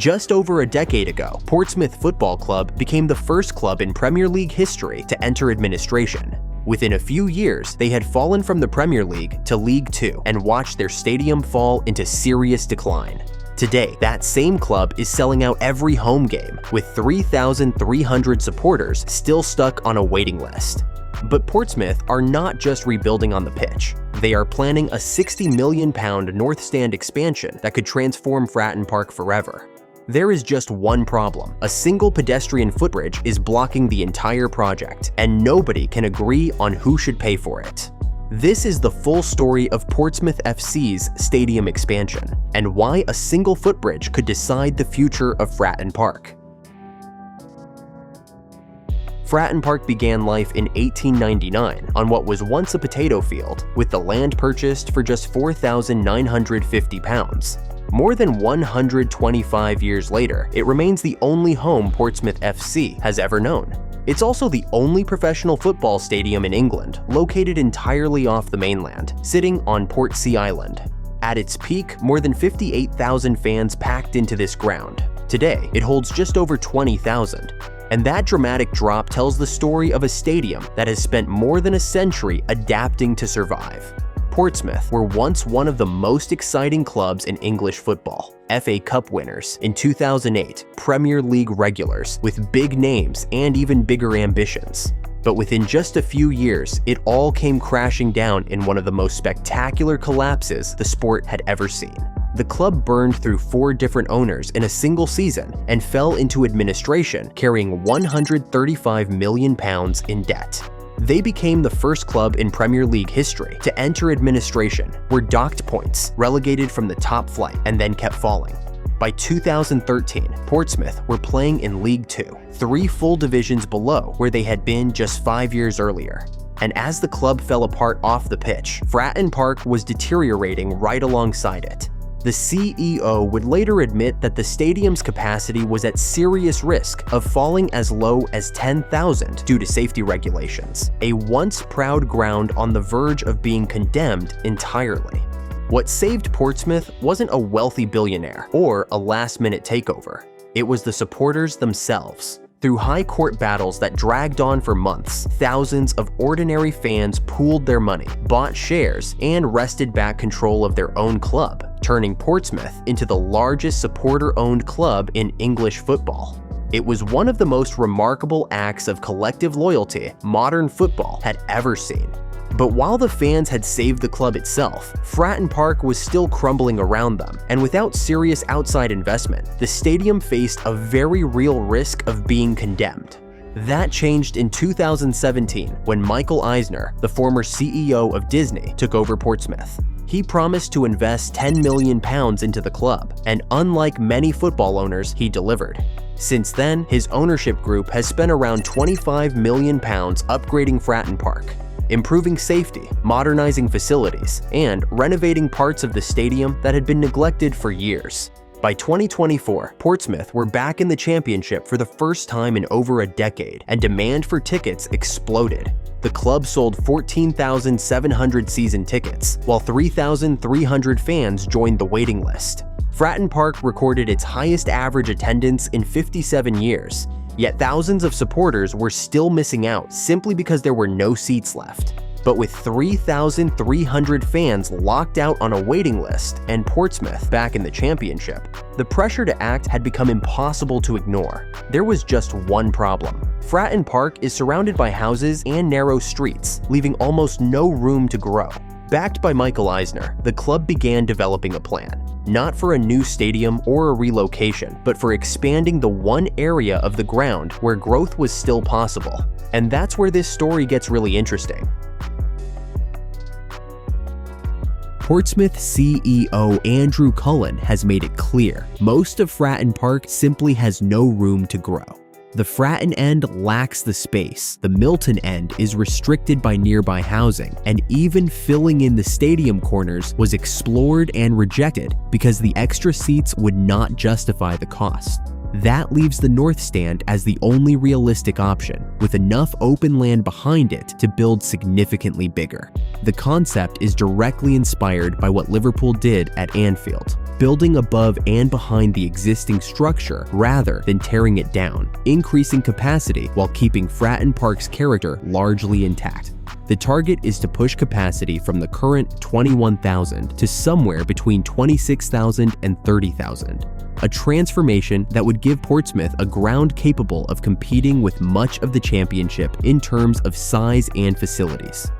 Just over a decade ago, Portsmouth Football Club became the first club in Premier League history to enter administration. Within a few years, they had fallen from the Premier League to League Two and watched their stadium fall into serious decline. Today, that same club is selling out every home game, with 3,300 supporters still stuck on a waiting list. But Portsmouth are not just rebuilding on the pitch. They are planning a £60 million North Stand expansion that could transform Fratton Park forever. There is just one problem. A single pedestrian footbridge is blocking the entire project, and nobody can agree on who should pay for it. This is the full story of Portsmouth FC's stadium expansion, and why a single footbridge could decide the future of Fratton Park. Fratton Park began life in 1899 on what was once a potato field, with the land purchased for just £4,950. More than 125 years later, it remains the only home Portsmouth FC has ever known. It's also the only professional football stadium in England located entirely off the mainland, sitting on Portsea Island. At its peak, more than 58,000 fans packed into this ground. Today, it holds just over 20,000. And that dramatic drop tells the story of a stadium that has spent more than a century adapting to survive. Portsmouth were once one of the most exciting clubs in English football. FA Cup winners in 2008, Premier League regulars with big names and even bigger ambitions. But within just a few years, it all came crashing down in one of the most spectacular collapses the sport had ever seen. The club burned through 4 different owners in a single season and fell into administration, carrying £135 million in debt. They became the first club in Premier League history to enter administration, were docked points, relegated from the top flight, and then kept falling. By 2013, Portsmouth were playing in League Two, 3 full divisions below where they had been just 5 years earlier. And as the club fell apart off the pitch, Fratton Park was deteriorating right alongside it. The CEO would later admit that the stadium's capacity was at serious risk of falling as low as 10,000 due to safety regulations, a once proud ground on the verge of being condemned entirely. What saved Portsmouth wasn't a wealthy billionaire or a last-minute takeover. It was the supporters themselves. Through high court battles that dragged on for months, thousands of ordinary fans pooled their money, bought shares, and wrested back control of their own club, turning Portsmouth into the largest supporter-owned club in English football. It was one of the most remarkable acts of collective loyalty modern football had ever seen. But while the fans had saved the club itself, Fratton Park was still crumbling around them, and without serious outside investment, the stadium faced a very real risk of being condemned. That changed in 2017 when Michael Eisner, the former CEO of Disney, took over Portsmouth. He promised to invest £10 million into the club, and unlike many football owners, he delivered. Since then, his ownership group has spent around £25 million upgrading Fratton Park, improving safety, modernizing facilities, and renovating parts of the stadium that had been neglected for years. By 2024, Portsmouth were back in the championship for the first time in over a decade, and demand for tickets exploded. The club sold 14,700 season tickets, while 3,300 fans joined the waiting list. Fratton Park recorded its highest average attendance in 57 years, yet thousands of supporters were still missing out simply because there were no seats left. But with 3,300 fans locked out on a waiting list and Portsmouth back in the championship, the pressure to act had become impossible to ignore. There was just one problem. Fratton Park is surrounded by houses and narrow streets, leaving almost no room to grow. Backed by Michael Eisner, the club began developing a plan, not for a new stadium or a relocation, but for expanding the one area of the ground where growth was still possible. And that's where this story gets really interesting. Portsmouth CEO Andrew Cullen has made it clear most of Fratton Park simply has no room to grow. The Fratton end lacks the space, the Milton end is restricted by nearby housing, and even filling in the stadium corners was explored and rejected because the extra seats would not justify the cost. That leaves the North Stand as the only realistic option, with enough open land behind it to build significantly bigger. The concept is directly inspired by what Liverpool did at Anfield. building above and behind the existing structure rather than tearing it down, increasing capacity while keeping Fratton Park's character largely intact. The target is to push capacity from the current 21,000 to somewhere between 26,000 and 30,000. A transformation that would give Portsmouth a ground capable of competing with much of the championship in terms of size and facilities.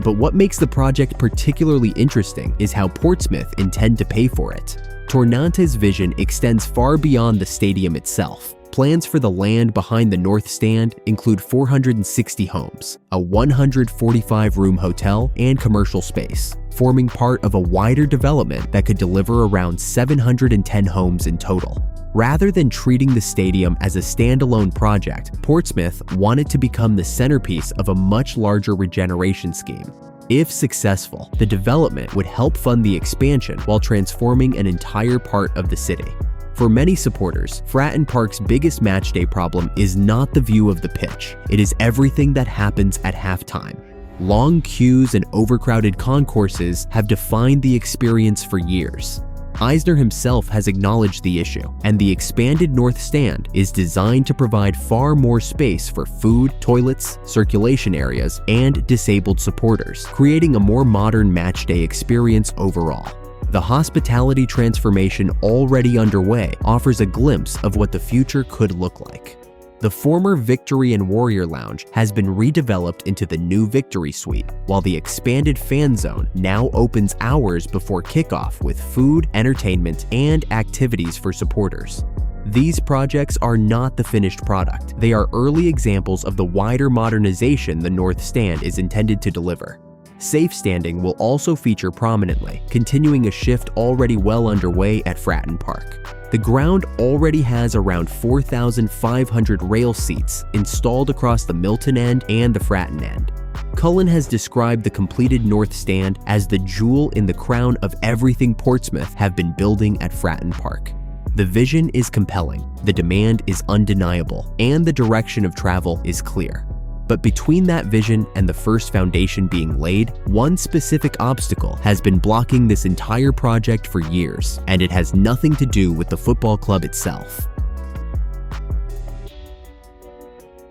But what makes the project particularly interesting is how Portsmouth intend to pay for it. Tornante's vision extends far beyond the stadium itself. Plans for the land behind the North Stand include 460 homes, a 145-room hotel, and commercial space, forming part of a wider development that could deliver around 710 homes in total. Rather than treating the stadium as a standalone project, Portsmouth wanted to become the centerpiece of a much larger regeneration scheme. If successful, the development would help fund the expansion while transforming an entire part of the city. For many supporters, Fratton Park's biggest matchday problem is not the view of the pitch. It is everything that happens at halftime. Long queues and overcrowded concourses have defined the experience for years. Eisner himself has acknowledged the issue, and the expanded North Stand is designed to provide far more space for food, toilets, circulation areas, and disabled supporters, creating a more modern matchday experience overall. The hospitality transformation already underway offers a glimpse of what the future could look like. The former Victory and Warrior Lounge has been redeveloped into the new Victory Suite, while the expanded fan zone now opens hours before kickoff with food, entertainment, and activities for supporters. These projects are not the finished product. They are early examples of the wider modernization the North Stand is intended to deliver. Safe standing will also feature prominently, continuing a shift already well underway at Fratton Park. The ground already has around 4,500 rail seats installed across the Milton end and the Fratton end. Cullen has described the completed North Stand as the jewel in the crown of everything Portsmouth have been building at Fratton Park. The vision is compelling, the demand is undeniable, and the direction of travel is clear. But between that vision and the first foundation being laid, one specific obstacle has been blocking this entire project for years, and it has nothing to do with the football club itself.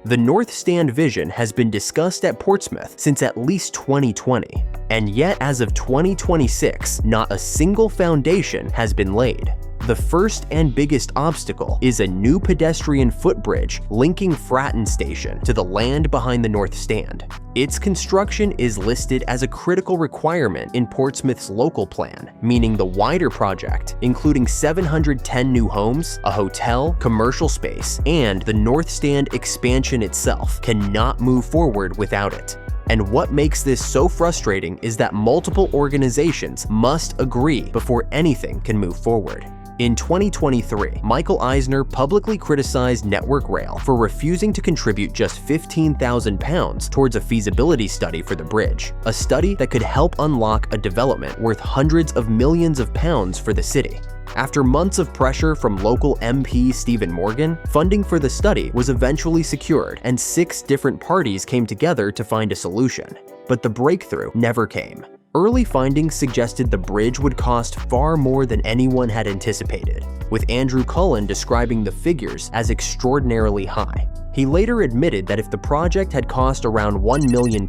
The North Stand vision has been discussed at Portsmouth since at least 2020, and yet as of 2026, not a single foundation has been laid. The first and biggest obstacle is a new pedestrian footbridge linking Fratton Station to the land behind the North Stand. Its construction is listed as a critical requirement in Portsmouth's local plan, meaning the wider project, including 710 new homes, a hotel, commercial space, and the North Stand expansion itself, cannot move forward without it. And what makes this so frustrating is that multiple organizations must agree before anything can move forward. In 2023, Michael Eisner publicly criticized Network Rail for refusing to contribute just £15,000 towards a feasibility study for the bridge, a study that could help unlock a development worth hundreds of millions of pounds for the city. After months of pressure from local MP Stephen Morgan, funding for the study was eventually secured and 6 different parties came together to find a solution. But the breakthrough never came. Early findings suggested the bridge would cost far more than anyone had anticipated, with Andrew Cullen describing the figures as extraordinarily high. He later admitted that if the project had cost around £1 million,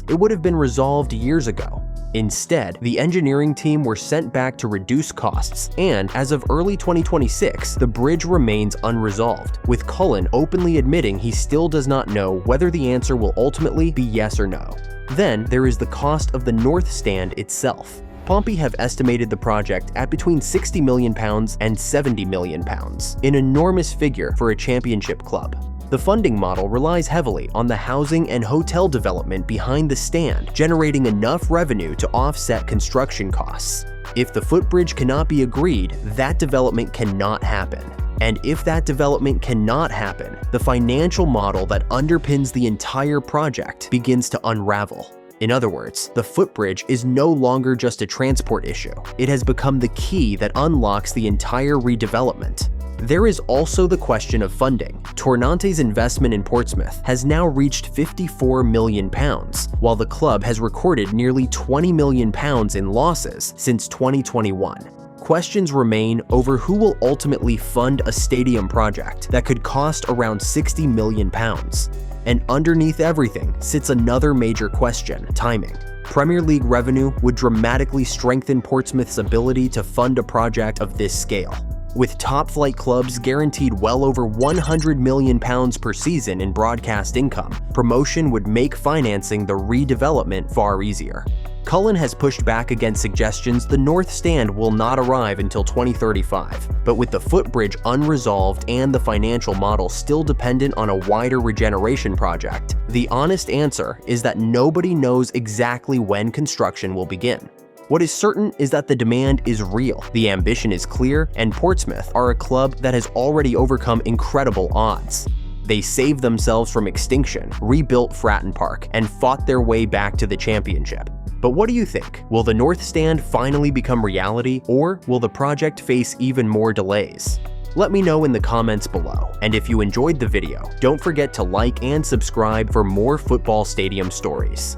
it would have been resolved years ago. Instead, the engineering team were sent back to reduce costs, and as of early 2026, the bridge remains unresolved, with Cullen openly admitting he still does not know whether the answer will ultimately be yes or no. Then there is the cost of the North Stand itself. Pompey have estimated the project at between £60 million and £70 million, an enormous figure for a championship club. The funding model relies heavily on the housing and hotel development behind the stand, generating enough revenue to offset construction costs. If the footbridge cannot be agreed, that development cannot happen. And if that development cannot happen, the financial model that underpins the entire project begins to unravel. In other words, the footbridge is no longer just a transport issue. It has become the key that unlocks the entire redevelopment. There is also the question of funding. Tornante's investment in Portsmouth has now reached £54 million, while the club has recorded nearly £20 million in losses since 2021. questions remain over who will ultimately fund a stadium project that could cost around £60 million. And underneath everything sits another major question: timing. Premier League revenue would dramatically strengthen Portsmouth's ability to fund a project of this scale. With top-flight clubs guaranteed well over £100 million per season in broadcast income, promotion would make financing the redevelopment far easier. Cullen has pushed back against suggestions the North Stand will not arrive until 2035, but with the footbridge unresolved and the financial model still dependent on a wider regeneration project, the honest answer is that nobody knows exactly when construction will begin. What is certain is that the demand is real, the ambition is clear, and Portsmouth are a club that has already overcome incredible odds. They saved themselves from extinction, rebuilt Fratton Park, and fought their way back to the championship. But what do you think? Will the North Stand finally become reality, or will the project face even more delays? Let me know in the comments below, and if you enjoyed the video, don't forget to like and subscribe for more football stadium stories.